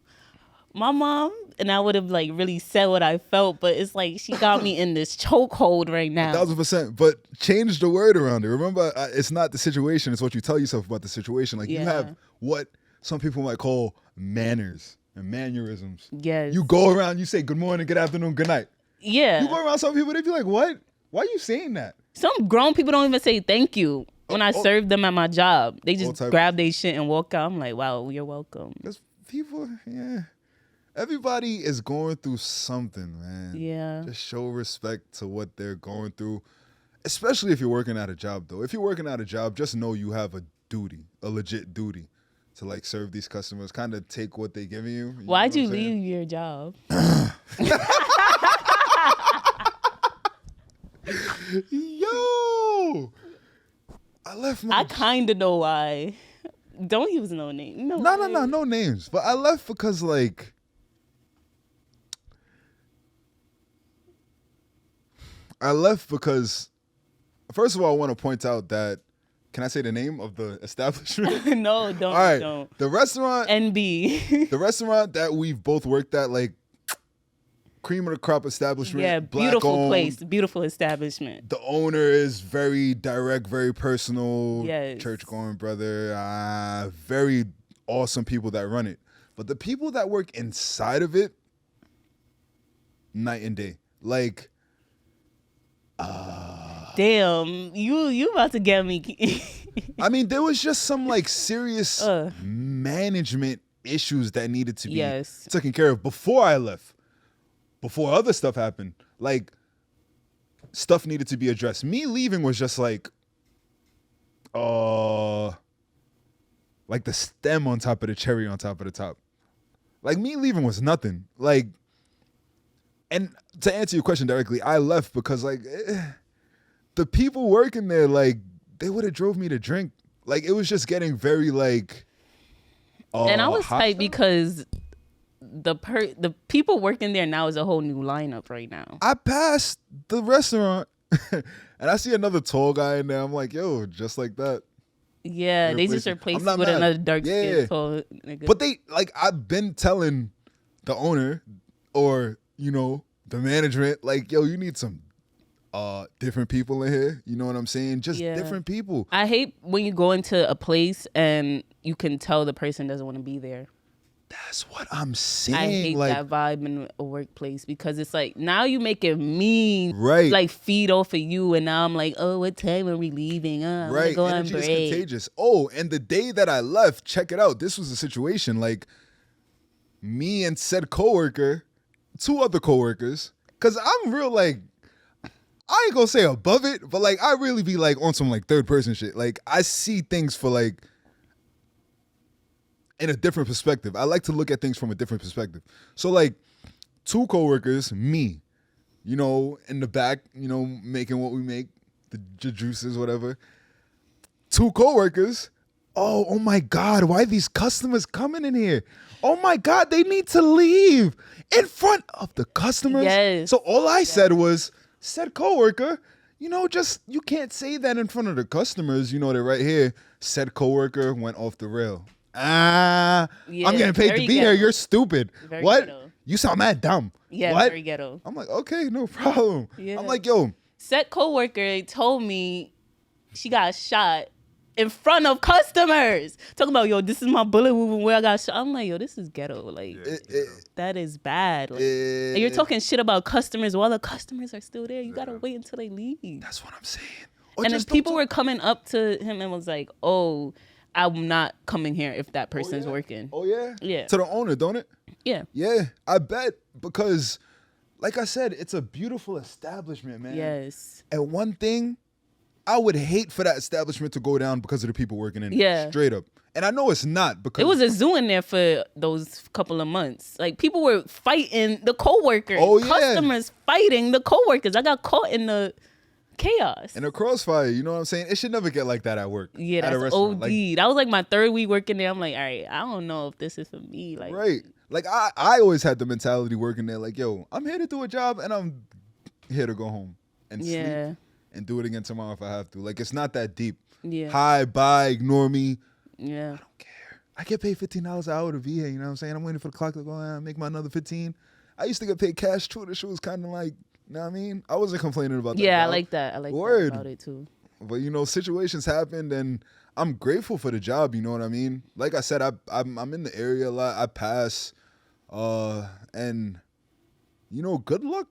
my mom, and I would have like really said what I felt, but it's like she got me in this chokehold right now. 1000%. But change the word around it. Remember, it's not the situation. It's what you tell yourself about the situation. Like you have what some people might call manners and mannerisms. Yes. You go around, you say good morning, good afternoon, good night. Yeah. You go around some people, they be like, what? Why are you saying that? Some grown people don't even say thank you when I serve them at my job. They just grab their shit and walk out. I'm like, wow, you're welcome. Because people, everybody is going through something, man. Yeah. Just show respect to what they're going through, especially if you're working at a job, though. If you're working at a job, just know you have a duty, a legit duty to, like, serve these customers, kind of take what they're giving you. Why'd you leave your job? Yo! I left my... I kind of know why. Don't use no name. No names. But I left because, like... First of all, I want to point out that... Can I say the name of the establishment? No, don't. All right. Don't. The restaurant... NB. The restaurant that we've both worked at, like... Cream of the crop establishment. Yeah, beautiful place, beautiful establishment. The owner is very direct, very personal. Yes. Church-going brother. Very awesome people that run it. But the people that work inside of it, night and day. Like, damn, you about to get me. I mean, there was just some like serious management issues that needed to be taken care of before I left. Before other stuff happened, like stuff needed to be addressed. Me leaving was just like the stem on top of the cherry on top of the top. Like me leaving was nothing. Like, and to answer your question directly, I left because like the people working there, like they would have drove me to drink. Like it was just getting very like. And I was hyped because the people working there now is a whole new lineup right now. I passed the restaurant and I see another tall guy in there. I'm like, yo, just like that. Yeah, they just replaced it with another dark skinned tall nigga. But they like I've been telling the owner or, you know, the management, like, yo, you need some different people in here. You know what I'm saying? Just different people. I hate when you go into a place and you can tell the person doesn't want to be there. That's what I'm saying. I hate that vibe in a workplace because it's like now you make it mean, right? Like feed off of you, and now I'm like, oh, what time are we leaving? Right, go energy on break. is contagious. Oh, and the day that I left, check it out. This was a situation like me and said coworker, two other coworkers, because I'm real like. I ain't gonna say above it, but like I really be like on some like third person shit. Like I see things for like. In a different perspective. I like to look at things from a different perspective. So like two coworkers, me, you know, in the back, you know, making what we make, the juices, whatever. Two coworkers, oh my God, why are these customers coming in here? Oh my God, they need to leave in front of the customers. Yes. So all I said was, said coworker, you know, just, you can't say that in front of the customers. You know, they're right here. Said coworker went off the rail. I'm getting paid to be here. You're stupid. Very what? Ghetto. You sound mad dumb. Yeah, what? very ghetto. I'm like, okay, no problem. Yeah. I'm like, yo. Set coworker told me she got shot in front of customers. Talking about, yo, this is my bullet wound where I got shot. I'm like, yo, this is ghetto. Like, that is bad. Like, and you're talking shit about customers while the customers are still there. You got to wait until they leave. That's what I'm saying. And then people were coming up to him and was like, oh, I'm not coming here if that person's working. Oh, yeah? Yeah. To the owner, don't it? Yeah. Yeah, I bet. Because, like I said, it's a beautiful establishment, man. Yes. And one thing, I would hate for that establishment to go down because of the people working in it. Yeah. Straight up. And I know it's not because... It was a zoo in there for those couple of months. Like, people were fighting the co-workers. Oh, yeah. Customers fighting the co-workers. I got caught in the chaos. In a crossfire, you know what I'm saying? It should never get like that at work. Yeah, at a that's restaurant. OD. Like, That was like my third week working there. I'm like, all right, I don't know if this is for me. Like, right. Like, I always had the mentality working there, like, yo, I'm here to do a job and I'm here to go home and sleep and do it again tomorrow if I have to. Like, it's not that deep. Yeah. Hi, bye, ignore me. Yeah. I don't care. I get paid $15 an hour to be here, you know what I'm saying? I'm waiting for the clock to go and make my another 15. I used to get paid cash too. The shit was kind of like, you know what I mean? I wasn't complaining about that. Yeah, I like that. I like that about it too. But, you know, situations happened and I'm grateful for the job, you know what I mean? Like I said, I'm in the area a lot. I pass. And, you know, good luck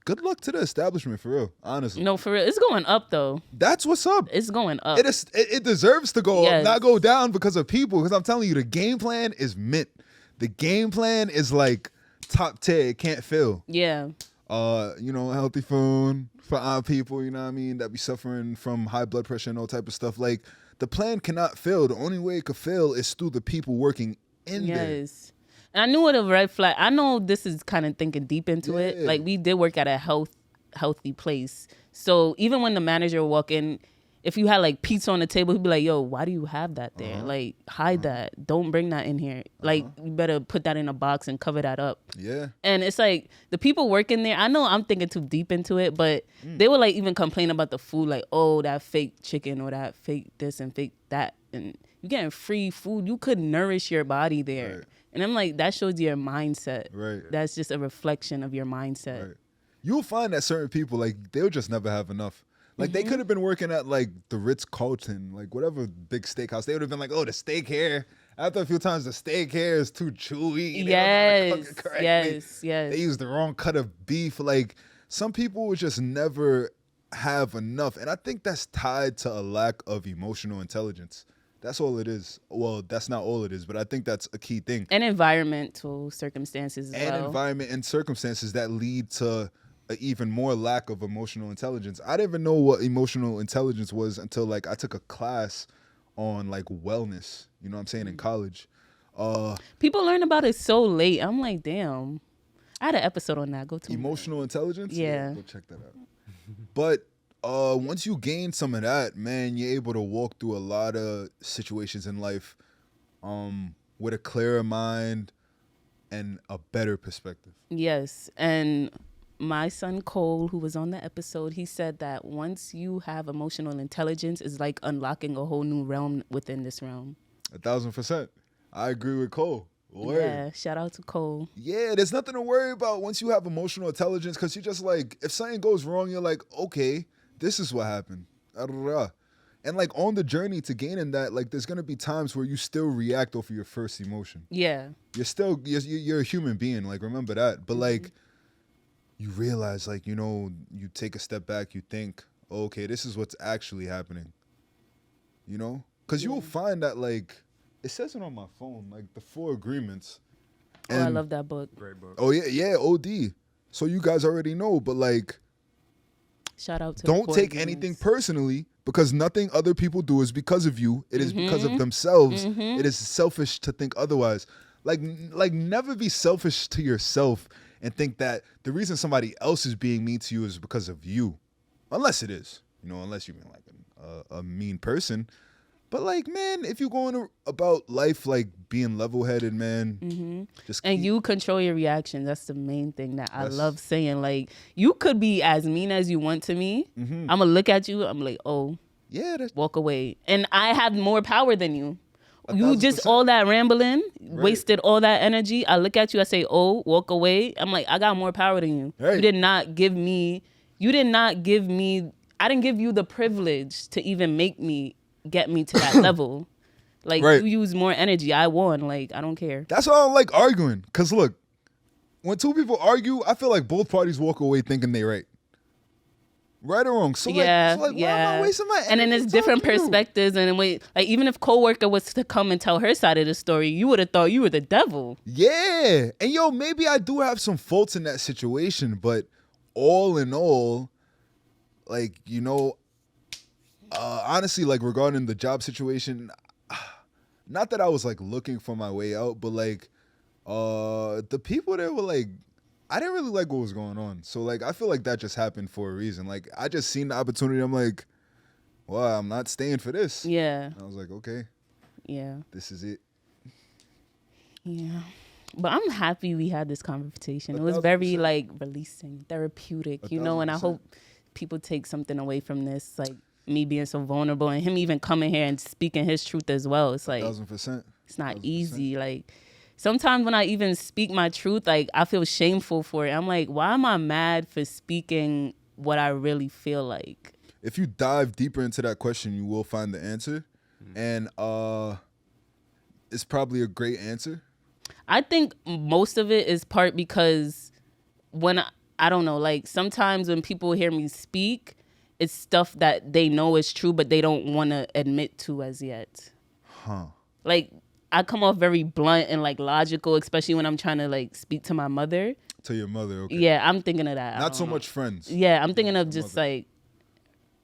to the establishment, for real, honestly. No, for real. It's going up, though. That's what's up. It's going up. It deserves to go up, not go down because of people. Because I'm telling you, the game plan is mint. The game plan is like top tier. It can't fail. Yeah. You know, healthy food for our people, you know what I mean, that be suffering from high blood pressure and all type of stuff. Like, the plan cannot fail. The only way it could fail is through the people working in there. Yes. And I knew what a red flag. I know this is kind of thinking deep into it. Like, we did work at a healthy place. So even when the manager would walk in, if you had like pizza on the table, he'd be like, yo, why do you have that there? Like, hide that. Don't bring that in here. Like, you better put that in a box and cover that up. Yeah. And it's like the people working there, I know I'm thinking too deep into it, but they would like even complain about the food, like, oh, that fake chicken or that fake this and fake that. And you're getting free food. You could nourish your body there. Right. And I'm like, that shows your mindset. Right. That's just a reflection of your mindset. Right. You'll find that certain people, like, they'll just never have enough. Like, they could have been working at, like, the Ritz-Carlton, like, whatever big steakhouse. They would have been like, oh, the steak here. After a few times, the steak here is too chewy. Yes. They use the wrong cut of beef. Like, some people would just never have enough. And I think that's tied to a lack of emotional intelligence. That's all it is. Well, that's not all it is, but I think that's a key thing. And environmental circumstances as well. And environment and circumstances that lead to an even more lack of emotional intelligence. I didn't even know what emotional intelligence was until, like, I took a class on, like, wellness, you know what I'm saying, in college. People learn about it so late. I'm like, damn. I had an episode on that. Go to emotional intelligence? Yeah. Go check that out. But once you gain some of that, man, you're able to walk through a lot of situations in life with a clearer mind and a better perspective. Yes. And my son Cole, who was on the episode, he said that once you have emotional intelligence, it's like unlocking a whole new realm within this realm. 1,000%. I agree with Cole. Word. Yeah, shout out to Cole. Yeah, there's nothing to worry about once you have emotional intelligence, because you just, like, if something goes wrong, you're like, okay, this is what happened. And, like, on the journey to gaining that, like, there's going to be times where you still react off of your first emotion. Yeah. You're a human being, like, remember that. But, like, you realize, like, you know, you take a step back, you think, oh, okay, this is what's actually happening. You know? Because you will find that, like, it says it on my phone, like, the 4 agreements. And, I love that book. Great book. Oh, yeah, OD. So you guys already know, but, like, shout out to don't take anything personally, because nothing other people do is because of you. It is because of themselves. It is selfish to think otherwise. Like never be selfish to yourself and think that the reason somebody else is being mean to you is because of you. Unless it is, you know, unless you're like a mean person. But, like, man, if you're going about life, like, being level-headed, man, and you control your reaction. That's the main thing that I love saying. Like, you could be as mean as you want to me. I'm going to look at you. I'm like, oh, yeah, walk away. And I have more power than you. You just all that rambling, wasted all that energy. I look at you, I say, oh, walk away. I'm like, I got more power than you. Right. You did not give me, I didn't give you the privilege to even make me get me to that level. Like, Right. you use more energy. I won. Like, I don't care. That's why I don't like arguing. Because look, when two people argue, I feel like both parties walk away thinking they right. Right or wrong. So Yeah, why am I wasting my energy? And then there's different perspectives. And like, even if coworker was to come and tell her side of the story, you would have thought you were the devil. Yeah. And yo, maybe I do have some faults in that situation, but all in all, like, you know, honestly, like regarding the job situation, not that I was like looking for my way out, but like the people there were like, I didn't really like what was going on. So like I feel like that just happened for a reason. Like I just seen the opportunity. I'm like, well, I'm not staying for this. Yeah. And I was like, okay, Yeah. this is it. Yeah. But I'm happy we had this conversation. It was 1,000%. very like releasing, therapeutic, you know, and I 1,000%. hope people take something away from this, like me being so vulnerable and him even coming here and speaking his truth as well. It's like 1,000%. it's not 1,000%. easy. Like sometimes when I even speak my truth, like I feel shameful for it. I'm like, why am I mad for speaking what I really feel like? If you dive deeper into that question, you will find the answer. And it's probably a great answer. I think most of it is part because when I don't know, like sometimes when people hear me speak, it's stuff that they know is true, but they don't want to admit to as yet. Huh. Like I come off very blunt and like logical, especially when I'm trying to like speak to my mother. To your mother, okay. Yeah, I'm thinking of that. Not so much friends. Yeah, I'm thinking of just mother. like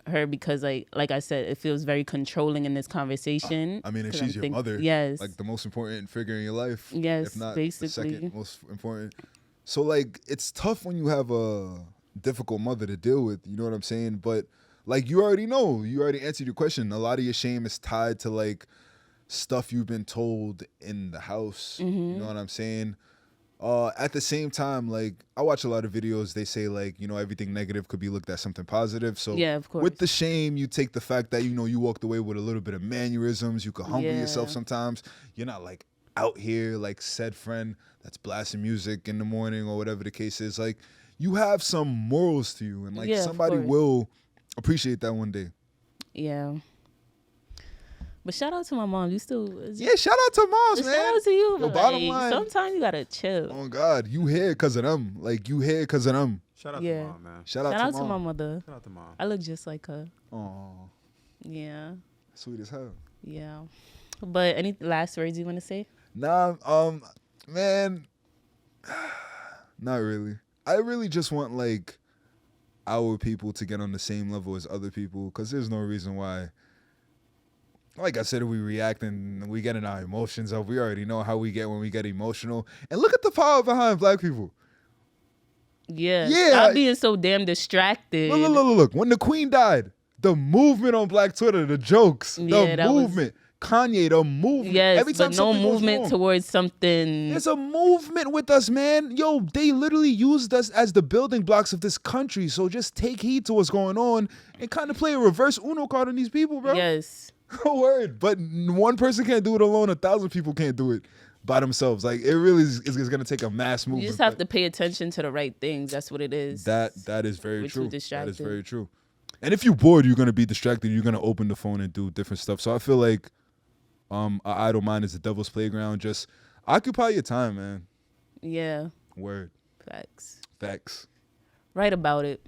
her because like I said, it feels very controlling in this conversation. I mean, if 'Cause she's I'm your mother, yes, like the most important figure in your life. Yes, if not basically. the second most important. So like, it's tough when you have a difficult mother to deal with. You know what I'm saying? But like, you already know. You already answered your question. A lot of your shame is tied to like stuff you've been told in the house. You know what I'm saying? At the same time, like I watch a lot of videos. They say like, you know, everything negative could be looked at something positive. So Yeah, of course. with the shame, you take the fact that, you know, you walked away with a little bit of mannerisms. You could humble yourself Yeah. sometimes. You're not like out here like said friend that's blasting music in the morning or whatever the case is. Like you have some morals to you, and like Yeah, of somebody course. will appreciate that one day. Yeah. But shout out to my mom. You still Yeah, shout out to moms, shout man. out to you. Yo, But bottom like, line. sometimes you gotta chill. Oh God, you here because of them. Like you here because of them. Shout out Yeah. to mom, man. Shout out Shout to out to my mom. mother. Shout out to mom. I look just like her. Oh, Yeah. sweet as hell. Yeah. But any last words you want to say? Nah, man, not really. I really just want like our people to get on the same level as other people, because there's no reason why. Like I said, we react and we get in our emotions up. We already know how we get when we get emotional. And look at the power behind black people. Yeah. Yeah. Stop being so damn distracted. Look. When the Queen died, the movement on Black Twitter, the jokes, Yeah, the that was- movement. Kanye, the movement. Yes, Every time but no something goes movement wrong, towards something. there's a movement with us, man. Yo, they literally used us as the building blocks of this country. So just take heed to what's going on and kind of play a reverse Uno card on these people, bro. Yes. Word. But one person can't do it alone. 1,000 people can't do it by themselves. Like, it really is going to take a mass movement. You just have to pay attention to the right things. That's what it is. That is very We're too true. That distracted. is very true. And if you're bored, you're going to be distracted. You're going to open the phone and do different stuff. So I feel like an idle mind is the devil's playground. Just occupy your time, man. Yeah. Word. Facts. Facts. Write about it.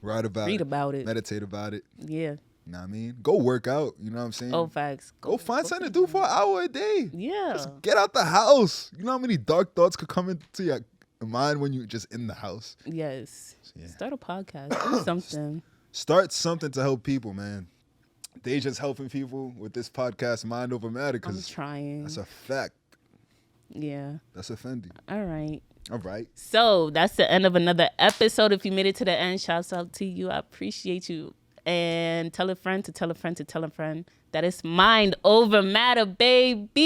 Write about Read it. about it. Meditate about it. Yeah. You know what I mean? Go work out. You know what I'm saying? Oh, facts. Go find something to do for an hour a day. Yeah. Just get out the house. You know how many dark thoughts could come into your mind when you're just in the house? Yes. Yeah. Start a podcast. Do something. Start something to help people, man. They just helping people with this podcast, Mind Over Matter, I'm because trying. that's a fact. Yeah. That's offending. All right. All right. So that's the end of another episode. If you made it to the end, shouts out to you. I appreciate you. And tell a friend to tell a friend to tell a friend that it's Mind Over Matter, baby.